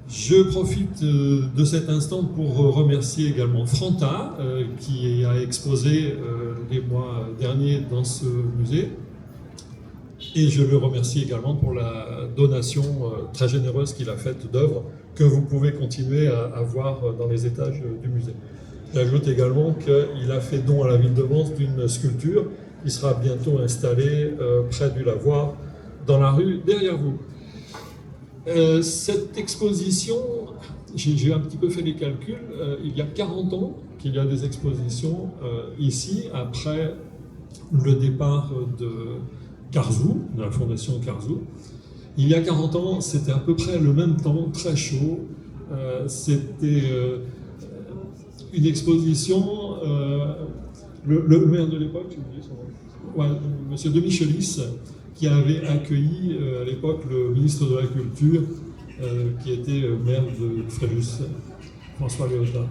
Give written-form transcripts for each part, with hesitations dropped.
Je profite de cet instant pour remercier également Franta, qui a exposé les mois derniers dans ce musée. Et je le remercie également pour la donation très généreuse qu'il a faite d'œuvres que vous pouvez continuer à voir dans les étages du musée. J'ajoute également qu'il a fait don à la ville de Vence d'une sculpture qui sera bientôt installée près du lavoir dans la rue derrière vous. Cette exposition, j'ai un petit peu fait les calculs, il y a 40 ans qu'il y a des expositions ici, après le départ de Carzou, de la fondation Carzou. Il y a 40 ans, c'était à peu près le même temps, très chaud. C'était une exposition, le maire de l'époque, j'ai oublié son nom, ouais, monsieur de Michelis, qui avait accueilli à l'époque le ministre de la Culture, qui était maire de Fréjus, François Léotard.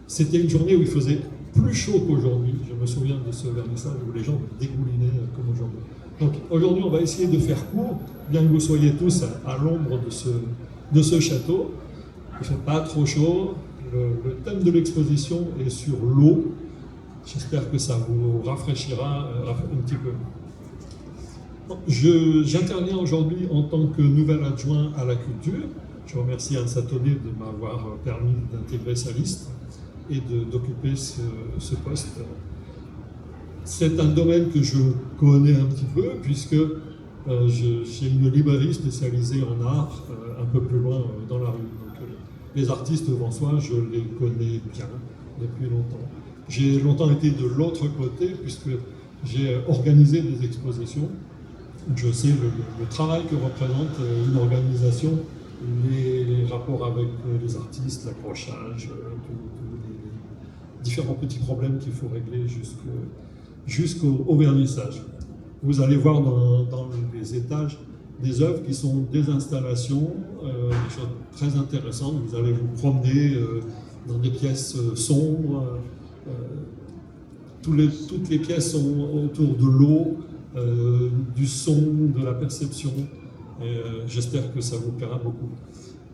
C'était une journée où il faisait plus chaud qu'aujourd'hui. Je me souviens de ce vernissage où les gens dégoulinaient comme aujourd'hui. Donc aujourd'hui, on va essayer de faire court, bien que vous soyez tous à l'ombre de ce château. Il ne fait pas trop chaud. Le thème de l'exposition est sur l'eau. J'espère que ça vous rafraîchira un petit peu. J'interviens aujourd'hui en tant que nouvel adjoint à la culture. Je remercie Anne Satonnet de m'avoir permis d'intégrer sa liste et d'occuper ce poste. C'est un domaine que je connais un petit peu puisque j'ai une librairie spécialisée en art un peu plus loin dans la rue. Donc, les artistes vensois, je les connais bien depuis longtemps. J'ai longtemps été de l'autre côté puisque j'ai organisé des expositions. Je sais le travail que représente une organisation, les rapports avec les artistes, l'accrochage, les différents petits problèmes qu'il faut régler jusqu'au vernissage. Vous allez voir dans les étages des œuvres qui sont des installations, des choses très intéressantes. Vous allez vous promener dans des pièces sombres. Toutes les pièces sont autour de l'eau, du son, de la perception. J'espère que ça vous plaira beaucoup.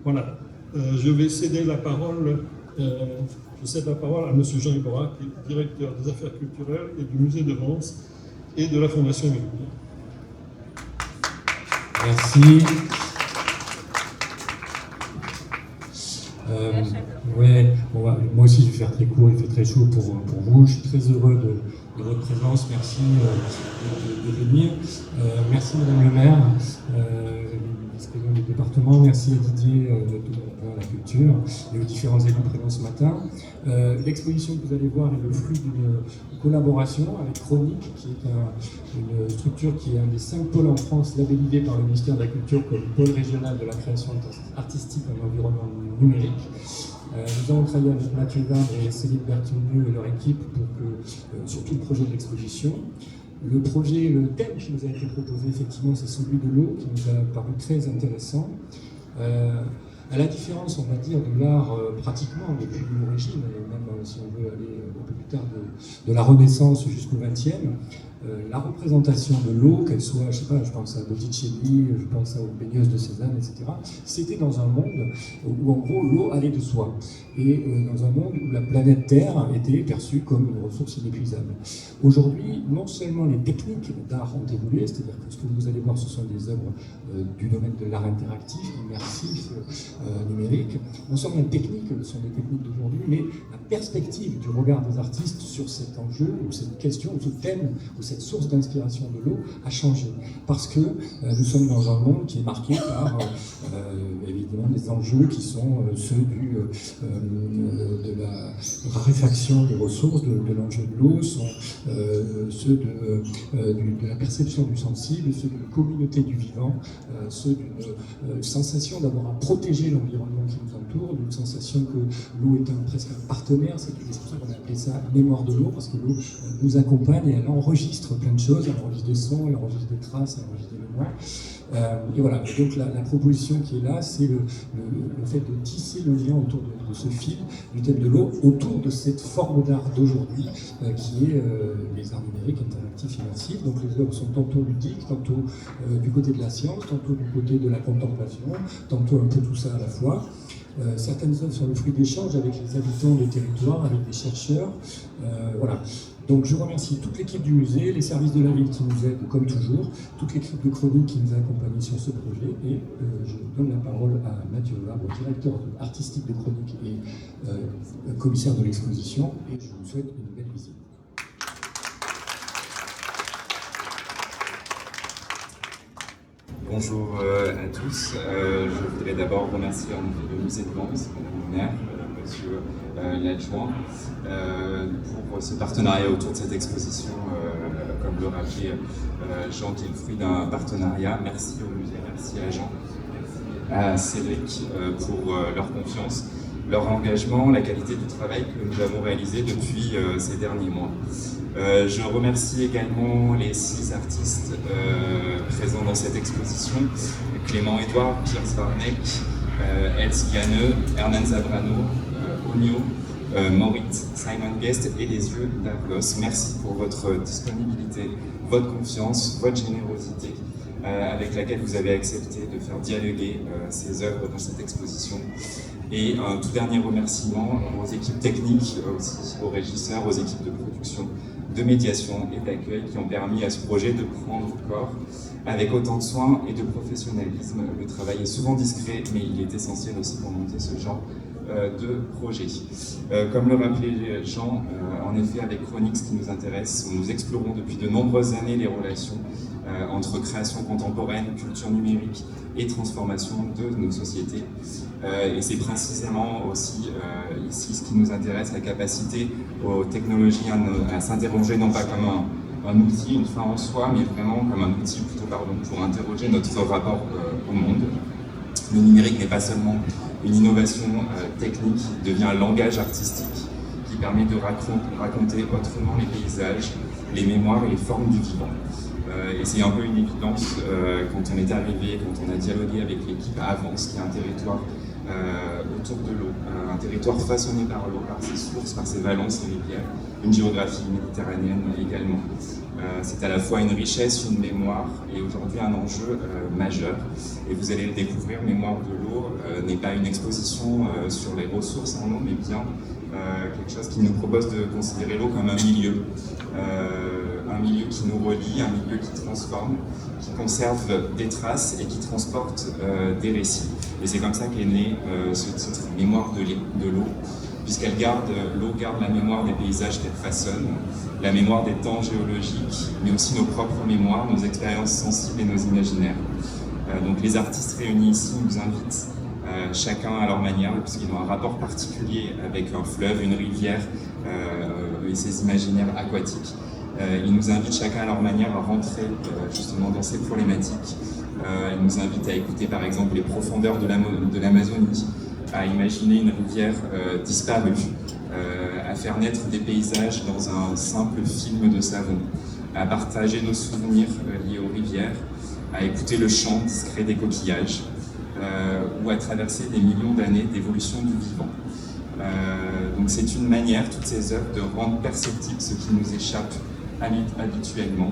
Voilà, je vais céder la parole. Je cède la parole à M. Jean Ibora, qui est directeur des affaires culturelles et du musée de Vence et de la Fondation Milou. Merci. Ouais, bon, moi aussi je vais faire très court, il fait très chaud pour vous. Je suis très heureux de votre présence, merci de venir. Merci Madame le maire, vice-président du département, merci à Didier de la culture et aux différents élus présents ce matin. L'exposition que vous allez voir est le fruit d'une collaboration avec Chronique, qui est une structure qui est un des 5 pôles en France labellisés par le ministère de la Culture comme pôle régional de la création artistique en environnement numérique. Nous avons travaillé avec Mathieu Varbre et Céline Berthiomieux et leur équipe sur tout le projet de l'exposition. Le thème qui nous a été proposé, effectivement, c'est celui de l'eau, qui nous a paru très intéressant. À la différence, on va dire, de l'art pratiquement depuis l'origine, et même si on veut aller un peu plus tard de la Renaissance jusqu'au XXe, la représentation de l'eau, qu'elle soit, je sais pas, je pense à Botticelli, je pense aux baigneuses de Cézanne, etc., c'était dans un monde où, en gros, l'eau allait de soi. Et dans un monde où la planète Terre était perçue comme une ressource inépuisable. Aujourd'hui, non seulement les techniques d'art ont évolué, c'est-à-dire que ce que vous allez voir, ce sont des œuvres du domaine de l'art interactif, immersif, numérique. Non seulement les techniques sont des techniques d'aujourd'hui, mais la perspective du regard des artistes sur cet enjeu, ou cette question, ou ce thème, ou cette source d'inspiration de l'eau a changé. Parce que nous sommes dans un monde qui est marqué par, évidemment, des enjeux qui sont ceux de la raréfaction des ressources, de l'enjeu de l'eau, sont ceux de la perception du sensible, ceux de la communauté du vivant, ceux d'une sensation d'avoir à protéger l'environnement qui nous entoure, d'une sensation que l'eau est presque un partenaire. C'est pour ça qu'on a appelé ça mémoire de l'eau, parce que l'eau nous accompagne et elle enregistre plein de choses, elle enregistre des sons, elle enregistre des traces, elle enregistre des mémoires. Et voilà, donc la proposition qui est là, c'est le fait de tisser le lien autour de ce fil du thème de l'eau, autour de cette forme d'art d'aujourd'hui, qui est les arts numériques interactifs immersifs. Donc les œuvres sont tantôt ludiques, tantôt du côté de la science, tantôt du côté de la contemplation, tantôt un peu tout ça à la fois. Certaines œuvres sont le fruit d'échanges avec les habitants des territoires, avec des chercheurs. Voilà. Donc je remercie toute l'équipe du musée, les services de la ville qui nous aident comme toujours, toute l'équipe de Chronique qui nous a accompagnés sur ce projet, et je donne la parole à Mathieu Labre, directeur artistique de Chronique et commissaire de l'exposition, et je vous souhaite une belle visite. Bonjour à tous. Je voudrais d'abord remercier le musée de Lens, Madame le maire, Monsieur l'adjoint, pour ce partenariat autour de cette exposition, comme le rappelait Jean, qui est le fruit d'un partenariat. Merci au musée, merci à Jean, à Cédric pour leur confiance, leur engagement, la qualité du travail que nous avons réalisé depuis ces derniers mois. Je remercie également les 6 artistes présents dans cette exposition: Clément Edouard, Pierre Svarnek, Els Ganeux, Hernan Zabrano, Onyo, Moritz, Simon Guest et les yeux d'Argos. Merci pour votre disponibilité, votre confiance, votre générosité avec laquelle vous avez accepté de faire dialoguer ces œuvres dans cette exposition. Et un tout dernier remerciement aux équipes techniques, aussi aux régisseurs, aux équipes de production, de médiation et d'accueil qui ont permis à ce projet de prendre corps avec autant de soin et de professionnalisme. Le travail est souvent discret, mais il est essentiel aussi pour monter ce genre de projet. Comme le rappelait Jean, en effet, avec Chronique, ce qui nous intéresse, nous explorons depuis de nombreuses années les relations entre création contemporaine, culture numérique et transformation de nos sociétés. Et c'est précisément aussi ici ce qui nous intéresse, la capacité aux technologies à s'interroger non pas comme un outil, une fin en soi, mais vraiment comme un outil plutôt, pour interroger notre rapport au monde. Le numérique n'est pas seulement une innovation technique, il devient un langage artistique qui permet de raconter autrement les paysages, les mémoires et les formes du vivant. Et c'est un peu une évidence quand on est arrivé, quand on a dialogué avec l'équipe à Avance, qui est un territoire autour de l'eau, un territoire façonné par l'eau, par ses sources, par ses vallons, ses rivières, une géographie méditerranéenne également. C'est à la fois une richesse, une mémoire et aujourd'hui un enjeu majeur. Et vous allez le découvrir, Mémoire de l'eau n'est pas une exposition sur les ressources en eau, mais bien quelque chose qui nous propose de considérer l'eau comme un milieu qui nous relie, un milieu qui transforme, qui conserve des traces et qui transporte des récits. Et c'est comme ça qu'est né ce titre, Mémoire de l'eau, puisqu'elle l'eau garde la mémoire des paysages qu'elle façonne, la mémoire des temps géologiques, mais aussi nos propres mémoires, nos expériences sensibles et nos imaginaires. Donc les artistes réunis ici nous invitent chacun à leur manière, puisqu'ils ont un rapport particulier avec un fleuve, une rivière et ses imaginaires aquatiques. Ils nous invitent chacun à leur manière à rentrer justement dans ces problématiques. Ils nous invitent à écouter par exemple les profondeurs de l'Amazonie, à imaginer une rivière disparue, à faire naître des paysages dans un simple film de savon, à partager nos souvenirs liés aux rivières, à écouter le chant discret des coquillages, ou à traverser des millions d'années d'évolution du vivant. Donc c'est une manière, toutes ces œuvres, de rendre perceptible ce qui nous échappe habituellement.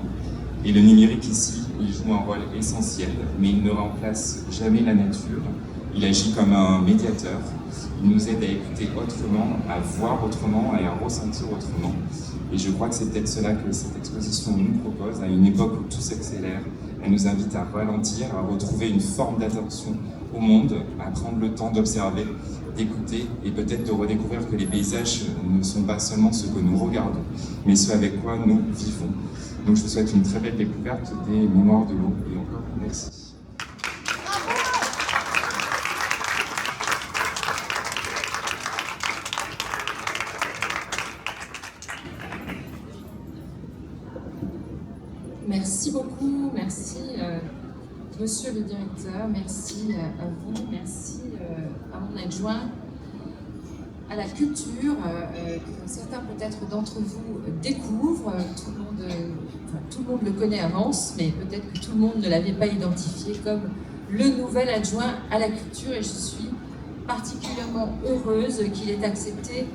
Et le numérique ici, il joue un rôle essentiel, mais il ne remplace jamais la nature. Il agit comme un médiateur. Il nous aide à écouter autrement, à voir autrement et à ressentir autrement. Et je crois que c'est peut-être cela que cette exposition nous propose, à une époque où tout s'accélère. Elle nous invite à ralentir, à retrouver une forme d'attention au monde, à prendre le temps d'observer, d'écouter et peut-être de redécouvrir que les paysages ne sont pas seulement ceux que nous regardons, mais ceux avec quoi nous vivons. Donc je vous souhaite une très belle découverte des Mémoires de l'eau et encore merci. Merci beaucoup, merci Monsieur le directeur, merci à vous, merci à mon adjoint, à la culture que certains peut-être d'entre vous découvrent. Tout le monde enfin, tout le monde le connaît Avance, mais peut-être que tout le monde ne l'avait pas identifié comme le nouvel adjoint à la culture, et je suis particulièrement heureuse qu'il ait accepté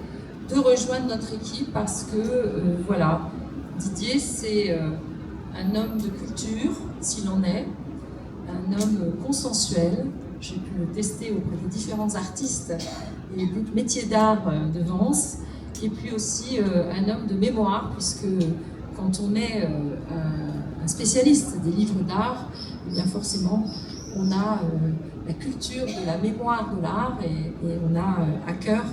de rejoindre notre équipe parce que, voilà, Didier, c'est un homme de culture, s'il en est, un homme consensuel. J'ai pu le tester auprès des différents artistes et des métiers d'art de Vence, et puis aussi un homme de mémoire, puisque quand on est un spécialiste des livres d'art, eh bien forcément, on a la culture de la mémoire de l'art, et on a à cœur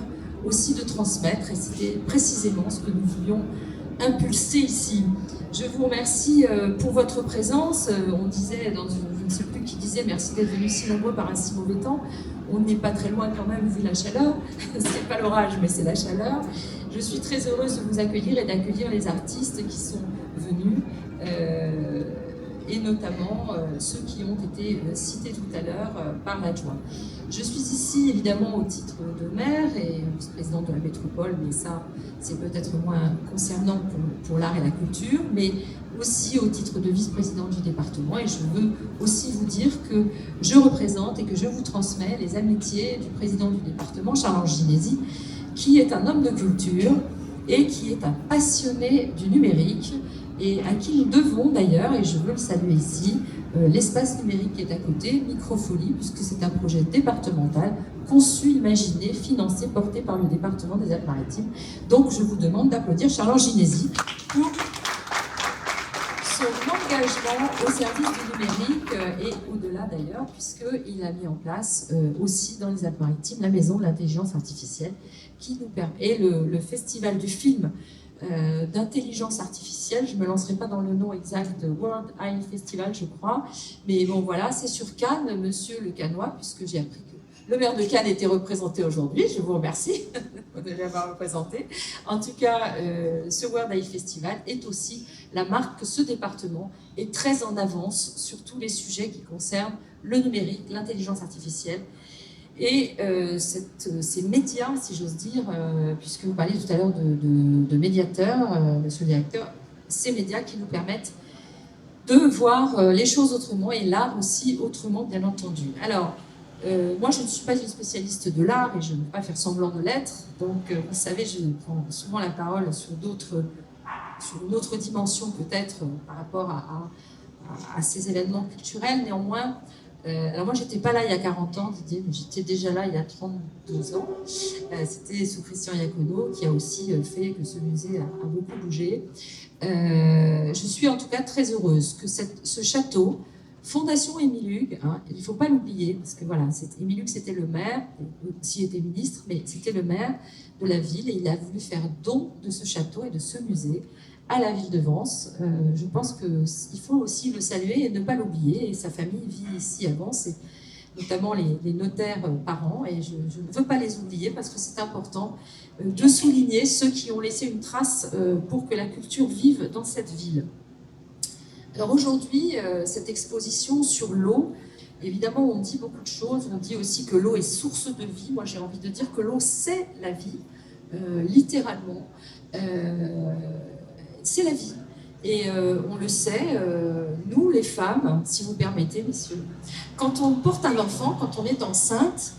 aussi de transmettre, et c'était précisément ce que nous voulions impulser ici. Je vous remercie pour votre présence. On disait, je ne sais plus qui disait, merci d'être venus si nombreux par un si mauvais temps. On n'est pas très loin quand même vu la chaleur. C'est pas l'orage, mais c'est la chaleur. Je suis très heureuse de vous accueillir et d'accueillir les artistes qui sont venus, et notamment ceux qui ont été cités tout à l'heure par l'adjoint. Je suis ici évidemment au titre de maire et vice-présidente de la métropole, mais ça c'est peut-être moins concernant pour l'art et la culture, mais aussi au titre de vice-présidente du département, et je veux aussi vous dire que je représente et que je vous transmets les amitiés du président du département, Charles Ginesi, qui est un homme de culture et qui est un passionné du numérique, et à qui nous devons d'ailleurs, et je veux le saluer ici, l'espace numérique qui est à côté, Microfolie, puisque c'est un projet départemental, conçu, imaginé, financé, porté par le département des Alpes-Maritimes. Donc je vous demande d'applaudir Charles Ginesi pour son engagement au service du numérique, et au-delà d'ailleurs, puisqu'il a mis en place aussi dans les Alpes-Maritimes la Maison de l'Intelligence Artificielle, qui nous permet, et le festival du film d'intelligence artificielle, je ne me lancerai pas dans le nom exact, de World AI Festival je crois, mais bon voilà, c'est sur Cannes, monsieur le Cannois, puisque j'ai appris que le maire de Cannes était représenté aujourd'hui, je vous remercie de l'avoir représenté. En tout cas, ce World AI Festival est aussi la marque que ce département est très en avance sur tous les sujets qui concernent le numérique, l'intelligence artificielle, et ces médias, si j'ose dire, puisque vous parliez tout à l'heure de médiateurs, monsieur le directeur, ces médias qui nous permettent de voir les choses autrement, et l'art aussi autrement, bien entendu. Alors, moi je ne suis pas une spécialiste de l'art et je ne veux pas faire semblant de l'être, donc vous savez, je prends souvent la parole sur une autre dimension peut-être par rapport à ces événements culturels. Néanmoins, alors moi j'étais pas là il y a 40 ans, Didier, mais j'étais déjà là il y a 32 ans. C'était sous Christian Iacono qui a aussi fait que ce musée a beaucoup bougé. Je suis en tout cas très heureuse que ce château, Fondation Émile Hugues, hein, il ne faut pas l'oublier, parce que voilà, Émile Hugues c'était le maire, aussi était ministre, mais c'était le maire de la ville, et il a voulu faire don de ce château et de ce musée à la ville de Vence. Je pense qu'il faut aussi le saluer et ne pas l'oublier, et sa famille vit ici à Vence, et notamment les notaires parents, et je ne veux pas les oublier parce que c'est important de souligner ceux qui ont laissé une trace pour que la culture vive dans cette ville. Alors aujourd'hui, cette exposition sur l'eau, évidemment on dit beaucoup de choses, on dit aussi que l'eau est source de vie. Moi j'ai envie de dire que l'eau c'est la vie, littéralement, c'est la vie. Et on le sait, nous les femmes, si vous permettez messieurs, quand on porte un enfant, quand on est enceinte,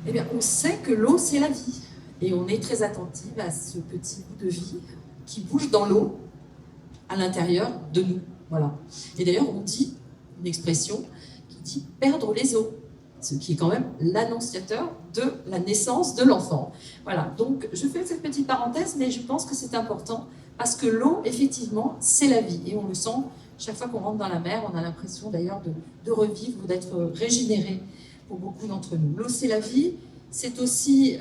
eh bien, on sait que l'eau c'est la vie. Et on est très attentive à ce petit bout de vie qui bouge dans l'eau à l'intérieur de nous. Voilà. Et d'ailleurs, on dit une expression qui dit « perdre les os », ce qui est quand même l'annonciateur de la naissance de l'enfant. Voilà, donc je fais cette petite parenthèse, mais je pense que c'est important, parce que l'eau, effectivement, c'est la vie. Et on le sent, chaque fois qu'on rentre dans la mer, on a l'impression d'ailleurs de revivre ou d'être régénéré pour beaucoup d'entre nous. L'eau, c'est la vie, c'est aussi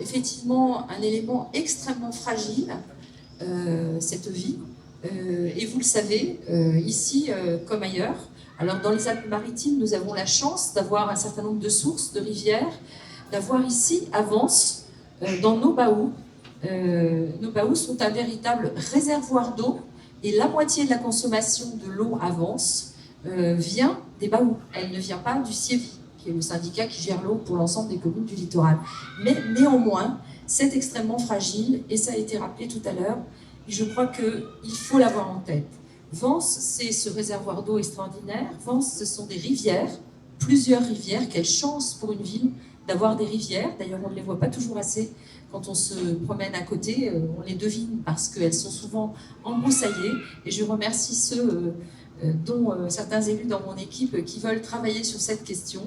effectivement un élément extrêmement fragile, cette vie. Et vous le savez, ici comme ailleurs, alors dans les Alpes-Maritimes, nous avons la chance d'avoir un certain nombre de sources, de rivières, d'avoir ici, à Vence, dans nos baous sont un véritable réservoir d'eau, et la moitié de la consommation de l'eau à Vence vient des baous. Elle ne vient pas du CIEVI, qui est le syndicat qui gère l'eau pour l'ensemble des communes du littoral. Mais néanmoins, c'est extrêmement fragile, et ça a été rappelé tout à l'heure, Et je crois qu'il faut l'avoir en tête. Vence, c'est ce réservoir d'eau extraordinaire. Vence, ce sont des rivières, plusieurs rivières. Quelle chance pour une ville d'avoir des rivières. D'ailleurs, on ne les voit pas toujours assez. Quand on se promène à côté, on les devine parce qu'elles sont souvent embroussaillées. Et je remercie ceux dont certains élus dans mon équipe qui veulent travailler sur cette question.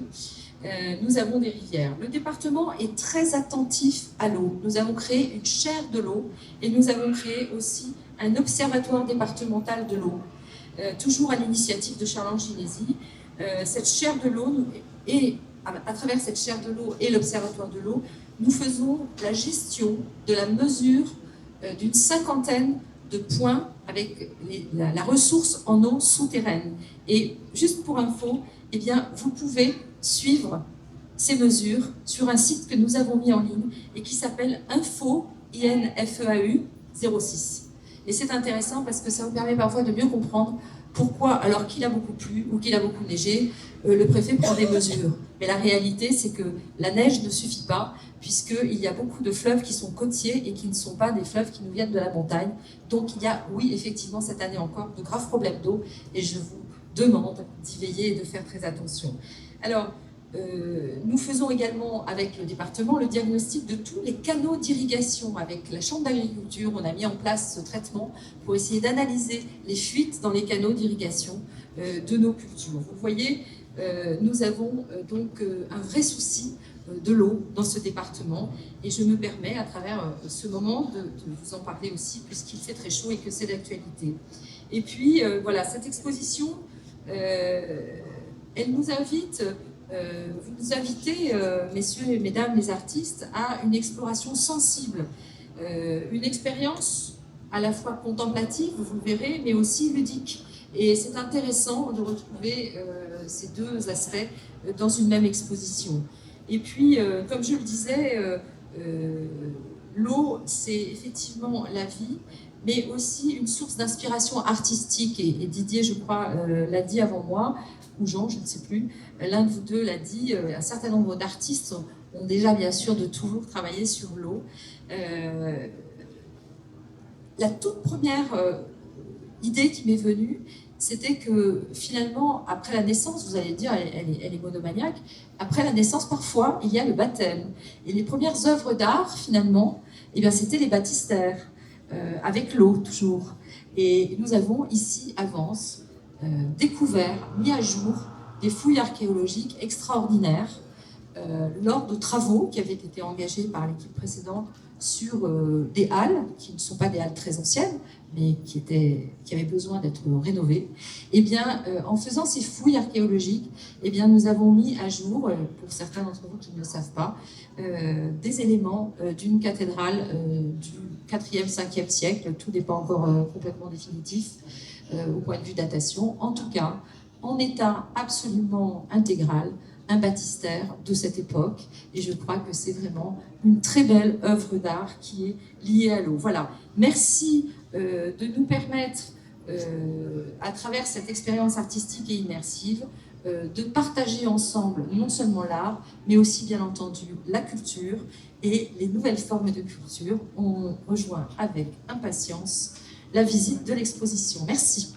Nous avons des rivières. Le département est très attentif à l'eau. Nous avons créé une chaire de l'eau et nous avons créé aussi un observatoire départemental de l'eau, toujours à l'initiative de Charles Ginesi. Cette chaire de l'eau, et à travers cette chaire de l'eau et l'observatoire de l'eau, nous faisons la gestion de la mesure d'une cinquantaine de points avec la ressource en eau souterraine. Et juste pour info, eh bien, vous pouvez suivre ces mesures sur un site que nous avons mis en ligne et qui s'appelle Info, INFEAU 06. Et c'est intéressant parce que ça vous permet parfois de mieux comprendre pourquoi, alors qu'il a beaucoup plu ou qu'il a beaucoup neigé, le préfet prend des mesures. Mais la réalité, c'est que la neige ne suffit pas, puisqu'il y a beaucoup de fleuves qui sont côtiers et qui ne sont pas des fleuves qui nous viennent de la montagne. Donc il y a, oui, effectivement, cette année encore, de graves problèmes d'eau, et je vous demande d'y veiller et de faire très attention. Alors, nous faisons également avec le département le diagnostic de tous les canaux d'irrigation. Avec la Chambre d'agriculture, on a mis en place ce traitement pour essayer d'analyser les fuites dans les canaux d'irrigation de nos cultures. Vous voyez, nous avons donc un vrai souci de l'eau dans ce département et je me permets à travers ce moment de vous en parler aussi puisqu'il fait très chaud et que c'est d'actualité. Et puis voilà, cette exposition, elle nous invite... vous nous invitez, messieurs et mesdames les artistes, à une exploration sensible, une expérience à la fois contemplative, vous le verrez, mais aussi ludique. Et c'est intéressant de retrouver ces deux aspects dans une même exposition. Et puis, comme je le disais, l'eau, c'est effectivement la vie, mais aussi une source d'inspiration artistique. Et Didier, je crois, l'a dit avant moi, ou Jean, je ne sais plus, l'un de vous deux l'a dit, un certain nombre d'artistes ont déjà bien sûr de toujours travaillé sur l'eau. La toute première idée qui m'est venue, c'était que finalement, après la naissance, vous allez dire, elle est monomaniaque, après la naissance, parfois, il y a le baptême. Et les premières œuvres d'art, finalement, eh bien, c'était les baptistères, avec l'eau, toujours. Et nous avons ici, à Vence, découvert, mis à jour des fouilles archéologiques extraordinaires lors de travaux qui avaient été engagés par l'équipe précédente sur des halles, qui ne sont pas des halles très anciennes, mais qui avaient besoin d'être rénovées. Et bien, en faisant ces fouilles archéologiques, eh bien, nous avons mis à jour, pour certains d'entre vous qui ne le savent pas, des éléments d'une cathédrale du 4e, 5e siècle. Tout n'est pas encore complètement définitif au point de vue datation. En tout cas, en état absolument intégral, un baptistère de cette époque, et je crois que c'est vraiment une très belle œuvre d'art qui est liée à l'eau. Voilà, merci de nous permettre, à travers cette expérience artistique et immersive, de partager ensemble non seulement l'art, mais aussi bien entendu la culture et les nouvelles formes de culture. On rejoint avec impatience la visite de l'exposition. Merci.